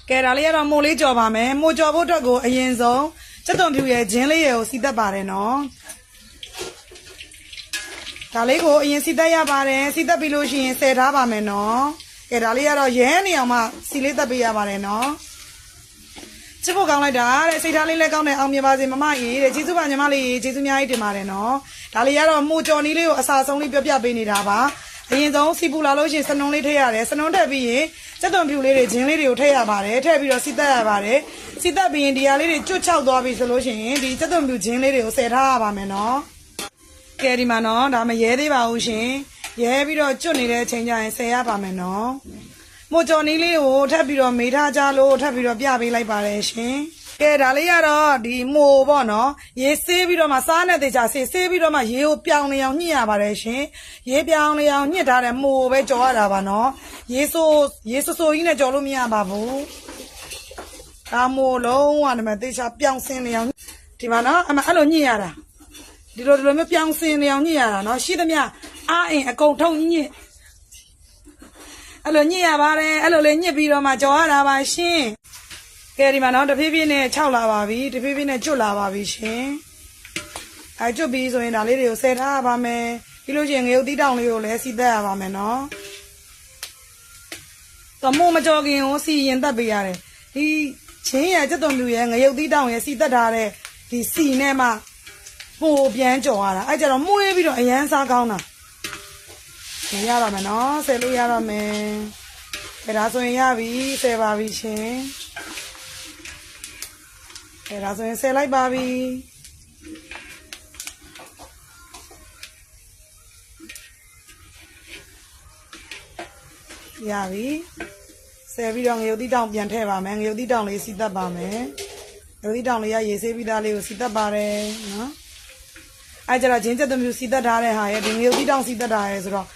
ကဲဒါလေးကတော့မို့လေးကြော်ပါမယ်မို့ကြော်ဖို့အတွက်ကိုအရင်ဆုံးစက်သွန်ဖြူရဲ့ဂျင်းလေးရဲ့ကိုစီတက်ပါတယ်နော်ဒါလေးကိုအရင်စီတက်ရပါတယ်စီတက်ပြီးလို့ရှိရင်ဆယ်ထားပါမယ်နော်ကဲဒါလေးကတော့ရဲနေအောင်မှစီလေးတက်ပေးရပါတယ်နော်ချစ်ဖို့ကောင်းလိုက်တာတဲ့စိတ်ထားလေးလည်းကောင်းတယ်အောင်မြင်ပါစေမမကြီးတဲ့ကျေးဇူးပါညီမလေးကျေးဇူးအများကြီးတင်ပါတယ်နော်ဒါလေးကတော့မို့ကြော်နီးလေးကိုအစာဆုံးလေးပြောပြပေးနေတာပါအရင်ဆုံးစီပူလာလို့ရှိရင်စနုံလေးထည့်ရတယ်စနုံထည့်ပြီးရင်စက်သွန်ဖြူလေးတွေဂျင်းလေးတွေကိုထည့်ရပါတယ်ထည့်ပြီးတော့စီတက်ရပါတယ်စီတက်ပြီးရင်ဒီဟာလေးတွေကျွတ်ချောက်သွားပြီဆိုလို့ရှိရင်ဒီစက်သွန်ဖြူဂျင်းလေးတွေကိုဆယ်ထားရပါမယ်နော်ကဲဒီမှာနော်ဒါမရဲသေးပါဘူးရှင်ရဲပြီးတော့ကျွတ်နေတဲ့အချိန်ကျရင်ဆယ်ရပါမယ်နော်မို့ကြော်နီးလေးကိုထပ်ပြီးတော့မေးထားကြလို့ထပ်ပြီးတော့ပြပေးလိုက်ပါတယ်ရှင်ကဲဒါလေးကတော့ဒီမို့ပေါ့နော်ရေဆေးပြီးတော့မှစားနဲ့တေချာဆေးပြီးတော့မှရေကိုပြောင်းနေအောင်ညှစ်ရပါတယ်ရှင်ရေပြောင်းနေအောင်ညှစ်ထားတဲ့မို့ပဲကြော်ရတာပါနော်ရေဆိုးကြီးနဲ့ကြော်လို့မရပါဘူးဒါမို့လုံးဝဒီမှာတေချာပြောင်းစင်းနေအောင်ဒီမှာနော်အဲ့လိုညှစ်ရတာဒီလိုမျိုးပြောင်းစင်းနေအောင်ညှစ်ရတာနော်ရှိသမျှအားအင်အကုန်ထုံညှစ်အဲ့လိုညှစ်ရပါတယ်အဲ့လိုလေးညှစ်ပြီးတော့မှကြော်ရတာပါရှင်ကဲဒီမှာနော်တဖြည်းဖြည်းနဲ့6လာပါပြီတဖြည်းဖြည်းနဲ့ကျွတ်လာပါပြီရှင်ကျွတ်ပြီးဆိုရင်ဒါလေးတွေကိုဆယ်ထားရပါမယ်ပြီးလို့ရှိရင်ငရုတ်သီးတောင်လေးကိုလည်းစီးသက်ရပါမယ်နော်တော့မို့မကြော်ခင်ကိုစီရင်သက်ပေးရတယ်ဒီချင်းရစက်သွန်ဖြူရဲ့ငရုတ်သီးတောင်ရဲ့စီးသက်ထားတဲ့ဒီစီနဲ့မှဟိုပြန်ကြော်ရတာအဲ့ကြတော့မှုေးပြီးတော့အရန်စားကောင်းတာရပါမယ်နော်ဆယ်လို့ရတော့မယ်ဒါဆိုရင်ရပြီဆယ်ပါပြီရှင်ဒါဆိုရင်ဆယ်လိုက်ပါပြီရပြီဆယ်ပြီးတော့ငရုတ်သီးတောင်ပြန်ထည့်ပါမယ်ငရုတ်သီးတောင်လေးစီတက်ပါမယ်ငရုတ်သီးတောင်လေးရရေဆေးပြီးသားလေးကိုစီတက်ပါတယ်နော်အဲကြတော့ဂျင်းချက်သွန်ဖြူစီတက်ထားတဲ့ဟာရဲ့ဒီငရုတ်သီးတောင်စီတက်ထားရဲဆိုတော့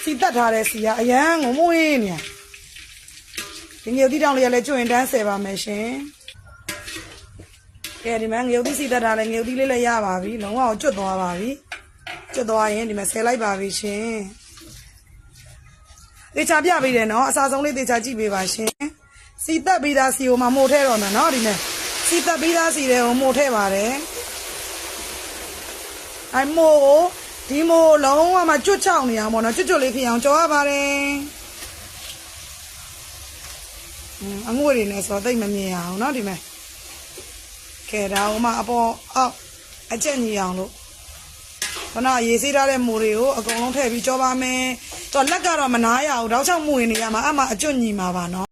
စီတက်ထားတဲ့စီကအရန်ငုံမွေးနေဒီငရုတ်သီးတောင်လေးကလည်းကျွတ်ရင်တန်းဆယ်ပါမယ်ရှင်ကဲဒီမှာငရုတ်သီးစီတက်ထားလဲငရုတ်သီးလေးလည်းရပါပြီလုံးဝကျွတ်သွားပါပြီကျွတ်သွားရင်ဒီမှာဆယ်လိုက်ပါပြီရှင်တေချာပြပေးတယ်နော်အစားဆုံးလေးတေချာကြည့်ပေးပါရှင်စီတက်ပြီးသားစီကိုမှမို့ထဲတော့မယ်နော်ဒီမှာစီတက်ပြီးသားစီတွေကိုမို့ထဲပါတယ်မို့ဒီမို့လုံးဝမှကျွတ်ချောင်းနေအောင်ပေါ့နော်ကျွတ်လေးဖြစ်အောင်ကြော်ရပါတယ်အငွေ့တွေနဲ့ဆိုတော့တိတ်မမြင်အောင်နော်ဒီမှာခဲဒါဟိုမှာအပေါ်အောက်အကျက်ညီအောင်လို့ခဏရေဆေးထားတဲ့မူတွေကိုအကုန်လုံးထည့်ပြီးကြောပါမယ်။တော့လက်ကတော့မနာရအောင်တောက်ချောက်မှုဝင်နေရမှာအမှအကျွတ်ညီမှာပါနော်